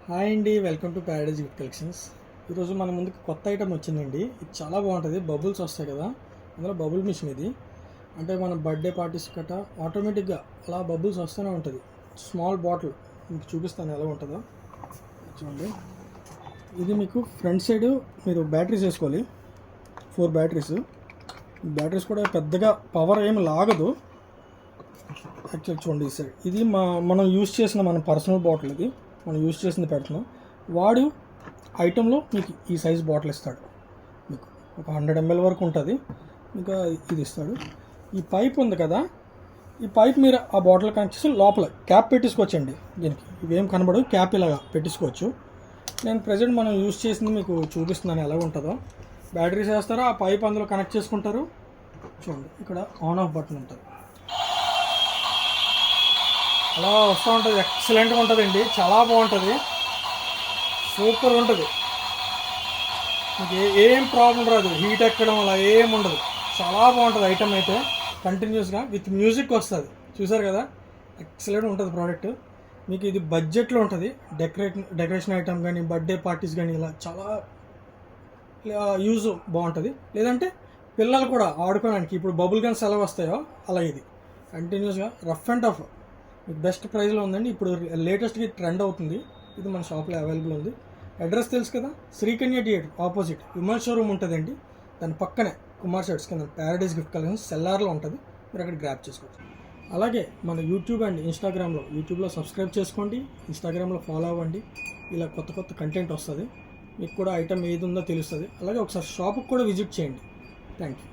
Hi అండి, welcome to Paradise gift collections. ఈరోజు మన ముందుకు కొత్త ఐటమ్ వచ్చిందండి. ఇది చాలా బాగుంటుంది. బబుల్స్ వస్తాయి కదా, అందులో బబుల్ మిషన్ ఇది. అంటే మన బర్త్డే పార్టీస్ గట్ట ఆటోమేటిక్గా అలా బబుల్స్ వస్తూనే ఉంటుంది. స్మాల్ బాటిల్ మీకు చూపిస్తాను ఎలా ఉంటుందో. చూడండి, ఇది మీకు ఫ్రంట్ సైడ్ మీరు బ్యాటరీస్ వేసుకోవాలి. 4 బ్యాటరీస్. బ్యాటరీస్ కూడా పెద్దగా పవర్ ఏమి లాగదు. యాక్చువల్ చూడండి, ఈ సైడ్ ఇది మనం యూజ్ చేసిన మన పర్సనల్ బాటిల్. ఇది మనం యూజ్ చేసింది పెడుతున్నాం. వాడు ఐటెంలో మీకు ఈ సైజ్ బాటిల్ ఇస్తాడు. మీకు ఒక 100 ml వరకు ఉంటుంది. ఇంకా ఇది ఇస్తాడు. ఈ పైప్ ఉంది కదా, ఈ పైప్ మీరు ఆ బాటిల్ కనెక్ట్ చేసి లోపల క్యాప్ పెట్టించుకోవచ్చండి. దీనికి ఇవేం కనబడవు, క్యాప్ ఇలాగా పెట్టించుకోవచ్చు. నేను ప్రజెంట్ మనం యూజ్ చేసింది మీకు చూపిస్తున్నాను ఎలా ఉంటుందో. బ్యాటరీస్ వేస్తారో ఆ పైప్ అందులో కనెక్ట్ చేసుకుంటారు. చూడండి, ఇక్కడ ఆన్ ఆఫ్ బటన్ ఉంటుంది. అలా వస్తూ ఉంటుంది. ఎక్సలెంట్గా ఉంటుందండి, చాలా బాగుంటుంది, సూపర్ ఉంటుంది. మీకు ఏం ప్రాబ్లం రాదు, హీట్ ఎక్కడం అలా ఏం ఉండదు. చాలా బాగుంటుంది ఐటమ్ అయితే. కంటిన్యూస్గా విత్ మ్యూజిక్ వస్తుంది. చూసారు కదా, ఎక్సలెంట్ ఉంటుంది ప్రోడక్ట్. మీకు ఇది బడ్జెట్లో ఉంటుంది. డెకరేషన్ ఐటమ్ కానీ, బర్త్డే పార్టీస్ కానీ ఇలా చాలా యూజ్ బాగుంటుంది. లేదంటే పిల్లలు కూడా ఆడుకోవడానికి ఇప్పుడు బబుల్ గన్స్ ఎలా వస్తాయో అలా ఇది కంటిన్యూస్గా రఫ్ అండ్ టఫ్ మీకు బెస్ట్ ప్రైస్లో ఉందండి. ఇప్పుడు లేటెస్ట్గా ట్రెండ్ అవుతుంది. ఇది మన షాప్లో అవైలబుల్ ఉంది. అడ్రస్ తెలుసు కదా, Srikanya theatre opposite Vimal showroom ఉంటుందండి. దాని పక్కనే కుమార్ షర్ట్స్ కింద ప్యారడైజ్ గిఫ్ట్ కలెక్షన్స్ సెల్లార్లో ఉంటుంది. మీరు అక్కడ గ్రాప్ చేసుకోవచ్చు. అలాగే మన యూట్యూబ్ అండ్ యూట్యూబ్లో సబ్స్క్రైబ్ చేసుకోండి, ఇన్స్టాగ్రామ్లో ఫాలో అవ్వండి. ఇలా కొత్త కొత్త కంటెంట్ వస్తుంది. మీకు కూడా ఐటమ్ ఏది ఉందో తెలుస్తుంది. అలాగే ఒకసారి షాప్కి కూడా విజిట్ చేయండి. Thank you.